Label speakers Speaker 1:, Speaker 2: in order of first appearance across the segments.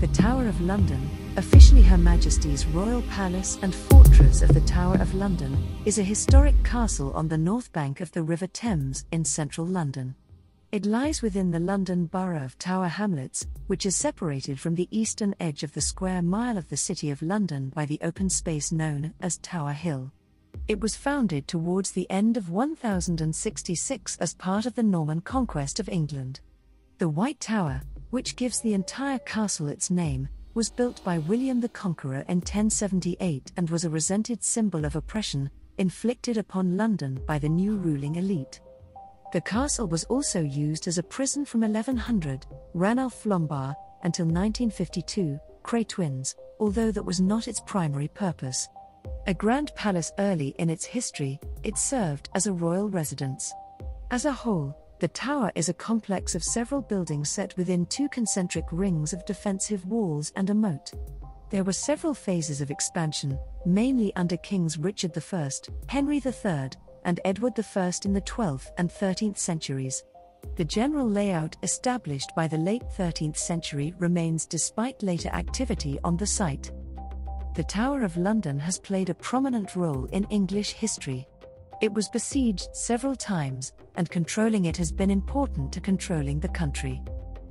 Speaker 1: The Tower of London, officially Her Majesty's Royal Palace and Fortress of the Tower of London, is a historic castle on the north bank of the River Thames in central London. It lies within the London Borough of Tower Hamlets, which is separated from the eastern edge of the square mile of the City of London by the open space known as Tower Hill. It was founded towards the end of 1066 as part of the Norman conquest of England. The White Tower, which gives the entire castle its name, was built by William the Conqueror in 1078 and was a resented symbol of oppression inflicted upon London by the new ruling elite. The castle was also used as a prison from 1100, Ranulph Lombard, until 1952, Cray Twins, although that was not its primary purpose. A grand palace early in its history, it served as a royal residence. As a whole, the tower is a complex of several buildings set within two concentric rings of defensive walls and a moat. There were several phases of expansion, mainly under Kings Richard I, Henry III, and Edward I in the 12th and 13th centuries. The general layout established by the late 13th century remains despite later activity on the site. The Tower of London has played a prominent role in English history. It was besieged several times, and controlling it has been important to controlling the country.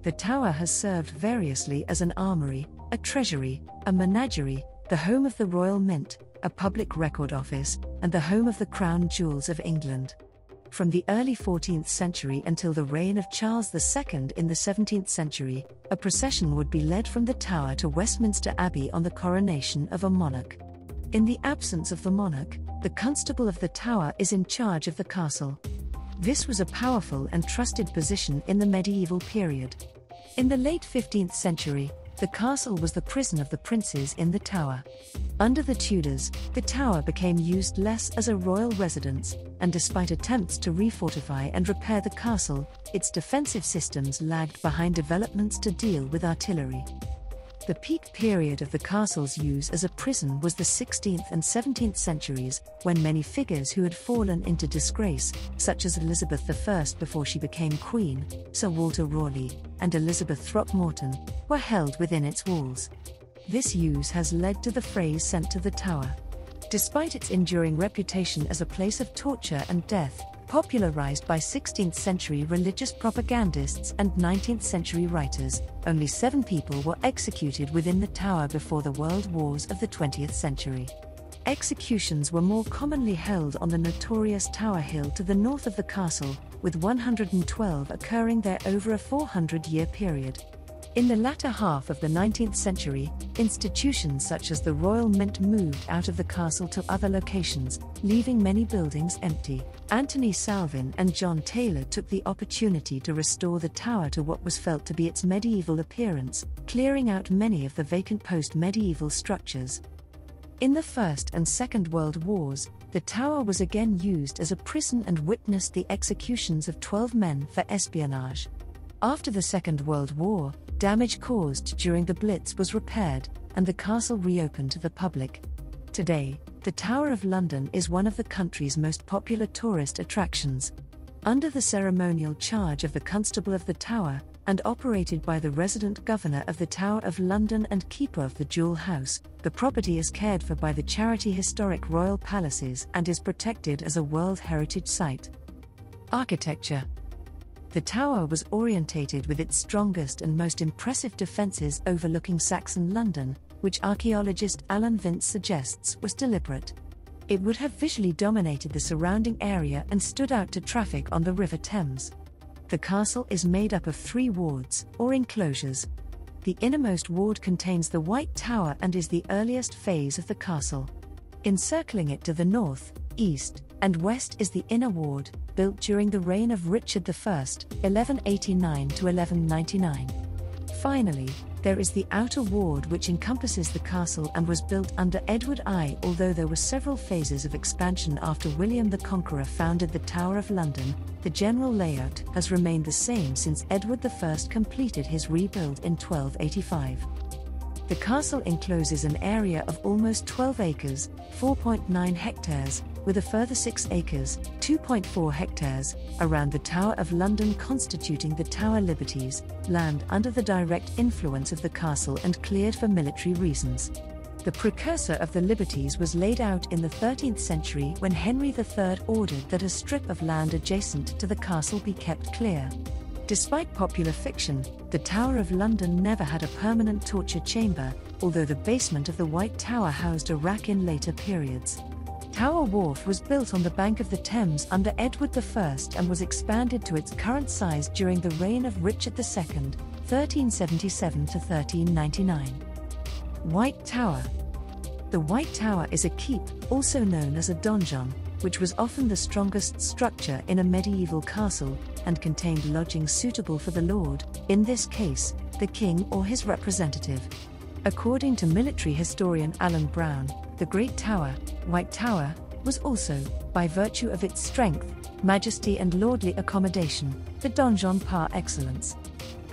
Speaker 1: The tower has served variously as an armory, a treasury, a menagerie, the home of the Royal Mint, a public record office, and the home of the Crown Jewels of England. From the early 14th century until the reign of Charles II in the 17th century, a procession would be led from the tower to Westminster Abbey on the coronation of a monarch. In the absence of the monarch, the constable of the tower is in charge of the castle. This was a powerful and trusted position in the medieval period. In the late 15th century, the castle was the prison of the princes in the tower. Under the Tudors, the tower became used less as a royal residence, and despite attempts to refortify and repair the castle, its defensive systems lagged behind developments to deal with artillery. The peak period of the castle's use as a prison was the 16th and 17th centuries, when many figures who had fallen into disgrace, such as Elizabeth I before she became Queen, Sir Walter Raleigh, and Elizabeth Throckmorton, were held within its walls. This use has led to the phrase "sent to the Tower." Despite its enduring reputation as a place of torture and death, popularized by 16th century religious propagandists and 19th century writers, only 7 people were executed within the tower before the world wars of the 20th century. Executions were more commonly held on the notorious Tower Hill to the north of the castle, with 112 occurring there over a 400-year period. In the latter half of the 19th century, institutions such as the Royal Mint moved out of the castle to other locations, leaving many buildings empty. Anthony Salvin and John Taylor took the opportunity to restore the tower to what was felt to be its medieval appearance, clearing out many of the vacant post-medieval structures. In the First and Second World Wars, the tower was again used as a prison and witnessed the executions of 12 men for espionage. After the Second World War, damage caused during the Blitz was repaired, and the castle reopened to the public. Today, the Tower of London is one of the country's most popular tourist attractions. Under the ceremonial charge of the Constable of the Tower, and operated by the resident governor of the Tower of London and keeper of the Jewel House, the property is cared for by the charity Historic Royal Palaces and is protected as a World Heritage Site. Architecture. The tower was orientated with its strongest and most impressive defences overlooking Saxon London, which archaeologist Alan Vince suggests was deliberate. It would have visually dominated the surrounding area and stood out to traffic on the River Thames. The castle is made up of 3 wards, or enclosures. The innermost ward contains the White Tower and is the earliest phase of the castle. Encircling it to the north, east, and west is the inner ward, built during the reign of Richard I, 1189 to 1199. Finally, there is the outer ward which encompasses the castle and was built under Edward I. Although there were several phases of expansion after William the Conqueror founded the Tower of London, the general layout has remained the same since Edward I completed his rebuild in 1285. The castle encloses an area of almost 12 acres, 4.9 hectares, with a further 6 acres, 2.4 hectares, around the Tower of London constituting the Tower Liberties, land under the direct influence of the castle and cleared for military reasons. The precursor of the Liberties was laid out in the 13th century when Henry III ordered that a strip of land adjacent to the castle be kept clear. Despite popular fiction, the Tower of London never had a permanent torture chamber, although the basement of the White Tower housed a rack in later periods. Tower Wharf was built on the bank of the Thames under Edward I and was expanded to its current size during the reign of Richard II, 1377 to 1399. White Tower. The White Tower is a keep, also known as a donjon, which was often the strongest structure in a medieval castle, and contained lodging suitable for the lord, in this case, the king or his representative. According to military historian Alan Brown, the Great Tower, White Tower, was also, by virtue of its strength, majesty and lordly accommodation, the donjon par excellence.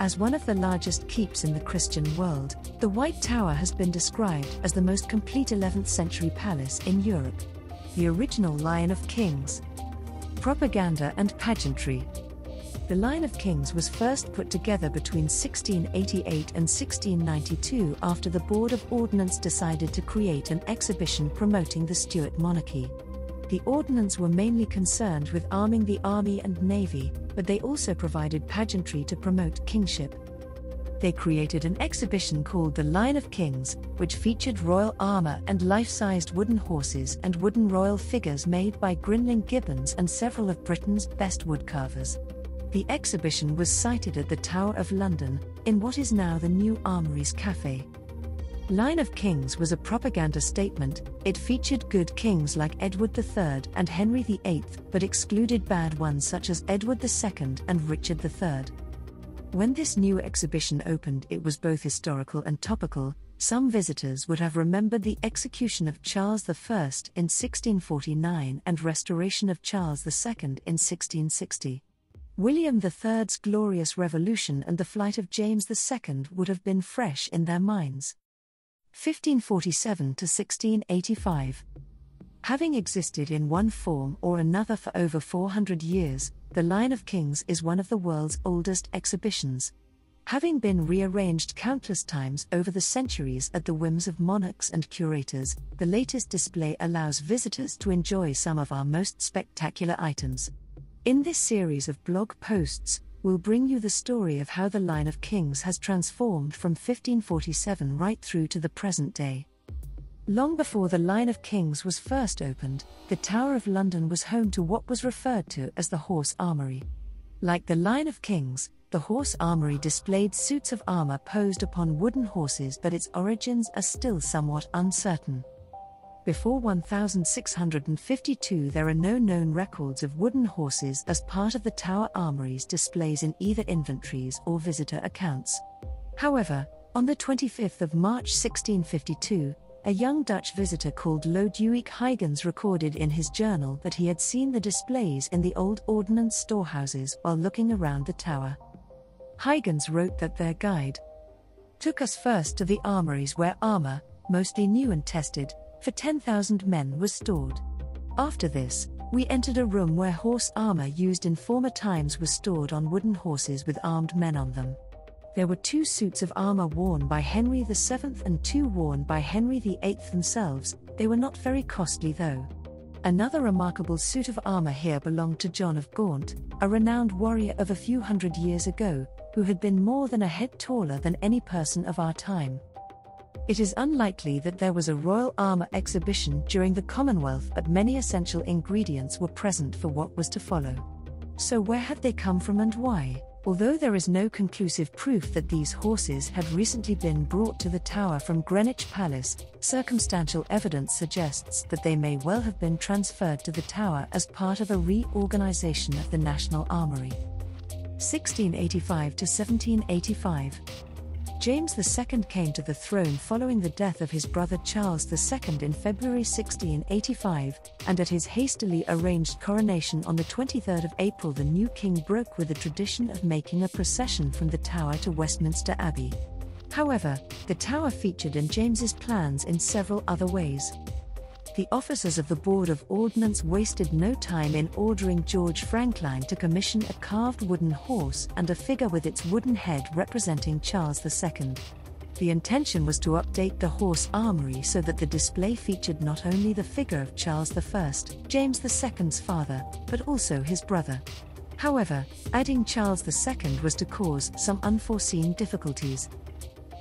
Speaker 1: As one of the largest keeps in the Christian world, the White Tower has been described as the most complete 11th century palace in Europe. The original Line of Kings. Propaganda and pageantry. The Line of Kings was first put together between 1688 and 1692 after the Board of Ordnance decided to create an exhibition promoting the Stuart monarchy. The ordnance were mainly concerned with arming the army and navy, but they also provided pageantry to promote kingship. They created an exhibition called the Line of Kings, which featured royal armor and life-sized wooden horses and wooden royal figures made by Grinling Gibbons and several of Britain's best woodcarvers. The exhibition was sited at the Tower of London, in what is now the New Armouries Café. Line of Kings was a propaganda statement. It featured good kings like Edward III and Henry VIII, but excluded bad ones such as Edward II and Richard III. When this new exhibition opened, it was both historical and topical. Some visitors would have remembered the execution of Charles I in 1649 and restoration of Charles II in 1660. William III's Glorious Revolution and the flight of James II would have been fresh in their minds. 1547 to 1685. Having existed in one form or another for over 400 years, the Line of Kings is one of the world's oldest exhibitions. Having been rearranged countless times over the centuries at the whims of monarchs and curators, the latest display allows visitors to enjoy some of our most spectacular items. In this series of blog posts, we'll bring you the story of how the Line of Kings has transformed from 1547 right through to the present day. Long before the Line of Kings was first opened, the Tower of London was home to what was referred to as the Horse Armoury. Like the Line of Kings, the Horse Armoury displayed suits of armour posed upon wooden horses, but its origins are still somewhat uncertain. Before 1652 there are no known records of wooden horses as part of the Tower Armoury's displays in either inventories or visitor accounts. However, on the 25th of March 1652, a young Dutch visitor called Lodewijk Huygens recorded in his journal that he had seen the displays in the old ordnance storehouses while looking around the tower. Huygens wrote that their guide took us first to the armouries where armour, mostly new and tested, for 10,000 men was stored. After this, we entered a room where horse armour used in former times was stored on wooden horses with armed men on them. There were 2 suits of armour worn by Henry VII and 2 worn by Henry VIII themselves. They were not very costly though. Another remarkable suit of armour here belonged to John of Gaunt, a renowned warrior of a few hundred years ago, who had been more than a head taller than any person of our time. It is unlikely that there was a royal armour exhibition during the Commonwealth, but many essential ingredients were present for what was to follow. So where had they come from and why? Although there is no conclusive proof that these horses had recently been brought to the tower from Greenwich Palace, circumstantial evidence suggests that they may well have been transferred to the tower as part of a reorganization of the National Armoury. 1685 to 1785. James II came to the throne following the death of his brother Charles II in February 1685, and at his hastily arranged coronation on the 23rd of April the new king broke with the tradition of making a procession from the Tower to Westminster Abbey. However, the tower featured in James's plans in several other ways. The officers of the Board of Ordnance wasted no time in ordering George Franklin to commission a carved wooden horse and a figure with its wooden head representing Charles II. The intention was to update the horse armory so that the display featured not only the figure of Charles I, James II's father, but also his brother. However, adding Charles II was to cause some unforeseen difficulties.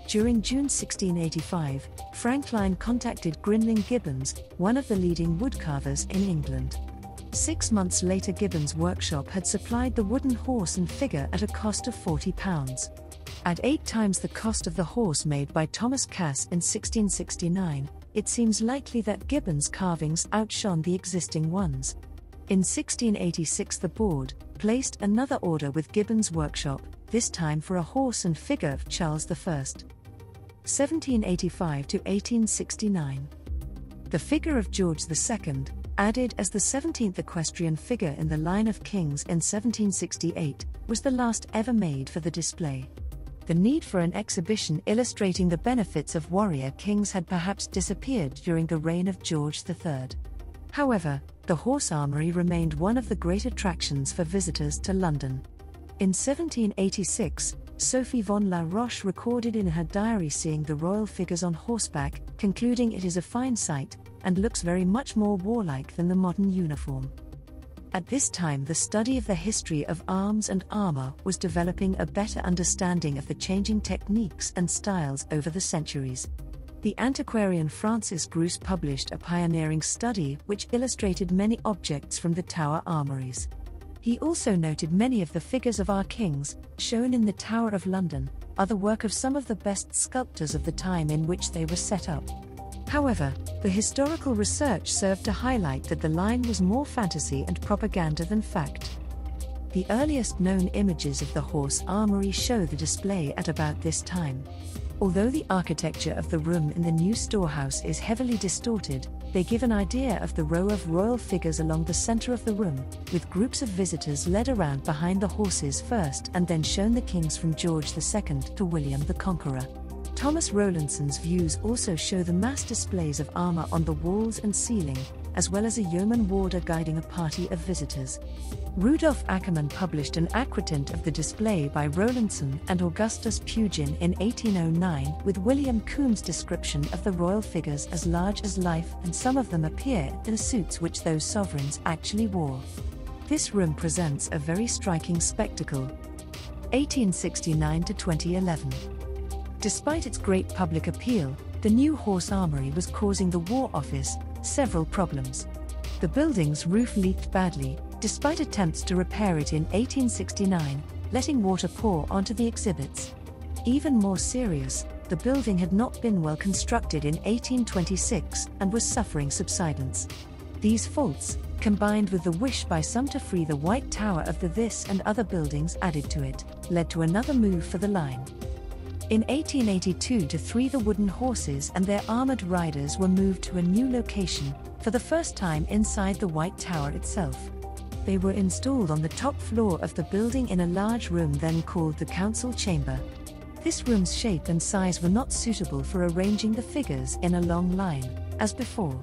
Speaker 1: During June 1685, Franklin contacted Grinling Gibbons, one of the leading woodcarvers in England. 6 months later, Gibbons' workshop had supplied the wooden horse and figure at a cost of £40. At 8 times the cost of the horse made by Thomas Cass in 1669, it seems likely that Gibbons' carvings outshone the existing ones. In 1686, the board placed another order with Gibbons' workshop, this time for a horse and figure of Charles I. 1785 to 1869. The figure of George II, added as the 17th equestrian figure in the line of kings in 1768, was the last ever made for the display. The need for an exhibition illustrating the benefits of warrior kings had perhaps disappeared during the reign of George III. However, the horse armory remained one of the great attractions for visitors to London. In 1786, Sophie von La Roche recorded in her diary seeing the royal figures on horseback, concluding it is a fine sight, and looks very much more warlike than the modern uniform. At this time, the study of the history of arms and armor was developing a better understanding of the changing techniques and styles over the centuries. The antiquarian Francis Bruce published a pioneering study which illustrated many objects from the Tower armories. He also noted many of the figures of our kings, shown in the Tower of London, are the work of some of the best sculptors of the time in which they were set up. However, the historical research served to highlight that the line was more fantasy and propaganda than fact. The earliest known images of the horse armory show the display at about this time. Although the architecture of the room in the new storehouse is heavily distorted, they give an idea of the row of royal figures along the center of the room, with groups of visitors led around behind the horses first and then shown the kings from George II to William the Conqueror. Thomas Rowlandson's views also show the mass displays of armor on the walls and ceiling, as well as a yeoman warder guiding a party of visitors. Rudolf Ackermann published an aquatinta of the display by Rowlandson and Augustus Pugin in 1809, with William Coombs' description of the royal figures as large as life, and some of them appear in suits which those sovereigns actually wore. This room presents a very striking spectacle. 1869 to 2011. Despite its great public appeal, the new horse armory was causing the War Office several problems. The building's roof leaked badly, despite attempts to repair it in 1869, letting water pour onto the exhibits. Even more serious, the building had not been well constructed in 1826 and was suffering subsidence. These faults, combined with the wish by some to free the White Tower of the this and other buildings added to it, led to another move for the line. In 1882-3, the wooden horses and their armored riders were moved to a new location, for the first time inside the White Tower itself. They were installed on the top floor of the building in a large room then called the Council Chamber. This room's shape and size were not suitable for arranging the figures in a long line, as before.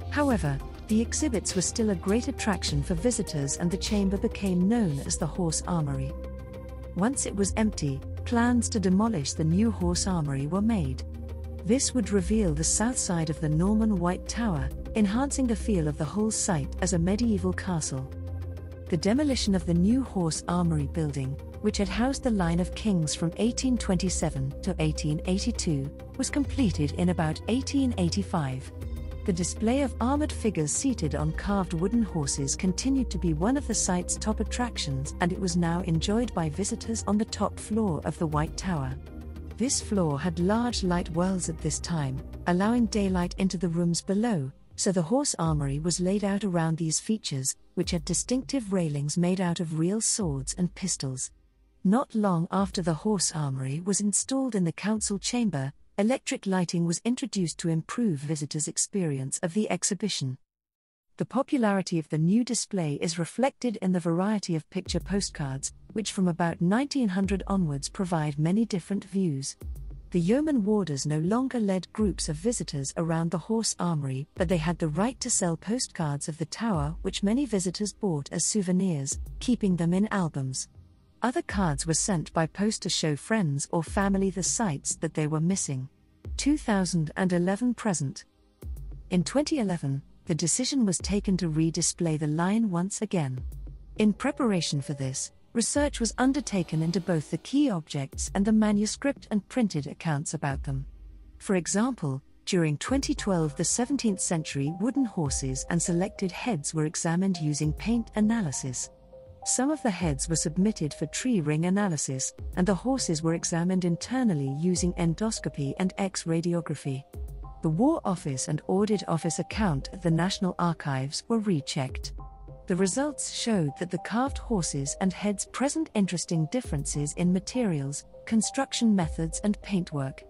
Speaker 1: However, the exhibits were still a great attraction for visitors and the chamber became known as the Horse Armory. Once it was empty, plans to demolish the new horse armory were made. This would reveal the south side of the Norman White Tower, enhancing the feel of the whole site as a medieval castle. The demolition of the new horse armory building, which had housed the line of kings from 1827 to 1882, was completed in about 1885. The display of armored figures seated on carved wooden horses continued to be one of the site's top attractions, and it was now enjoyed by visitors on the top floor of the White Tower. This floor had large light wells at this time, allowing daylight into the rooms below, so the horse armory was laid out around these features, which had distinctive railings made out of real swords and pistols. Not long after the horse armory was installed in the council chamber, electric lighting was introduced to improve visitors' experience of the exhibition. The popularity of the new display is reflected in the variety of picture postcards, which from about 1900 onwards provide many different views. The yeoman warders no longer led groups of visitors around the horse armory, but they had the right to sell postcards of the tower, which many visitors bought as souvenirs, keeping them in albums. Other cards were sent by post to show friends or family the sights that they were missing. 2011 present. In 2011, the decision was taken to re-display the line once again. In preparation for this, research was undertaken into both the key objects and the manuscript and printed accounts about them. For example, during 2012 the 17th century wooden horses and selected heads were examined using paint analysis. Some of the heads were submitted for tree ring analysis, and the horses were examined internally using endoscopy and X-radiography. The War Office and Audit Office account at the National Archives were rechecked. The results showed that the carved horses and heads present interesting differences in materials, construction methods and paintwork.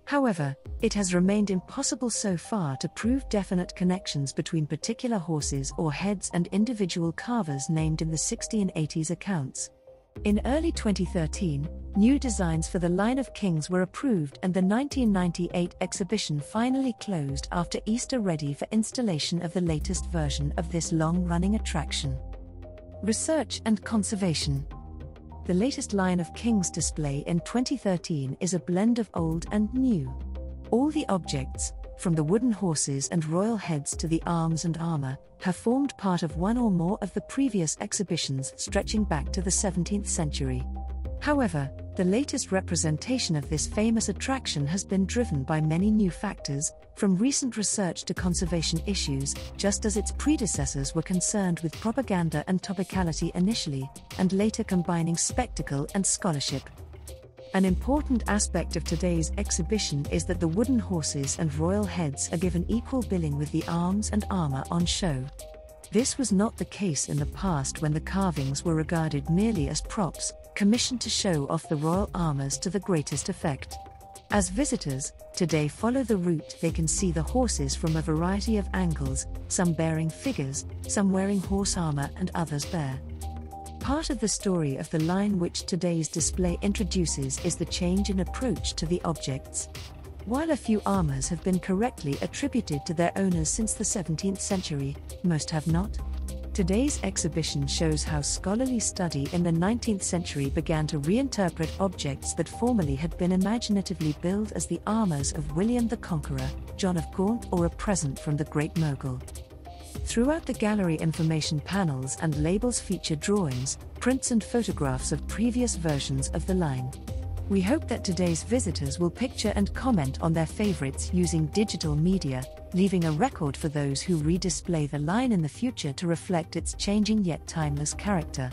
Speaker 1: However, it has remained impossible so far to prove definite connections between particular horses or heads and individual carvers named in the 60s and 80s accounts. In early 2013, new designs for the line of kings were approved and the 1998 exhibition finally closed after Easter, ready for installation of the latest version of this long-running attraction. Research and conservation. The latest line of kings display in 2013 is a blend of old and new. All the objects, from the wooden horses and royal heads to the arms and armor, have formed part of one or more of the previous exhibitions stretching back to the 17th century. However, the latest representation of this famous attraction has been driven by many new factors, from recent research to conservation issues, just as its predecessors were concerned with propaganda and topicality initially, and later combining spectacle and scholarship. An important aspect of today's exhibition is that the wooden horses and royal heads are given equal billing with the arms and armor on show. This was not the case in the past, when the carvings were regarded merely as props, commissioned to show off the royal armors to the greatest effect. As visitors today follow the route, they can see the horses from a variety of angles, some bearing figures, some wearing horse armor and others bare. Part of the story of the line which today's display introduces is the change in approach to the objects. While a few armors have been correctly attributed to their owners since the 17th century, most have not. Today's exhibition shows how scholarly study in the 19th century began to reinterpret objects that formerly had been imaginatively billed as the armors of William the Conqueror, John of Gaunt, or a present from the Great Mogul. Throughout the gallery, information panels and labels feature drawings, prints and photographs of previous versions of the line. We hope that today's visitors will picture and comment on their favorites using digital media, leaving a record for those who redisplay the line in the future to reflect its changing yet timeless character.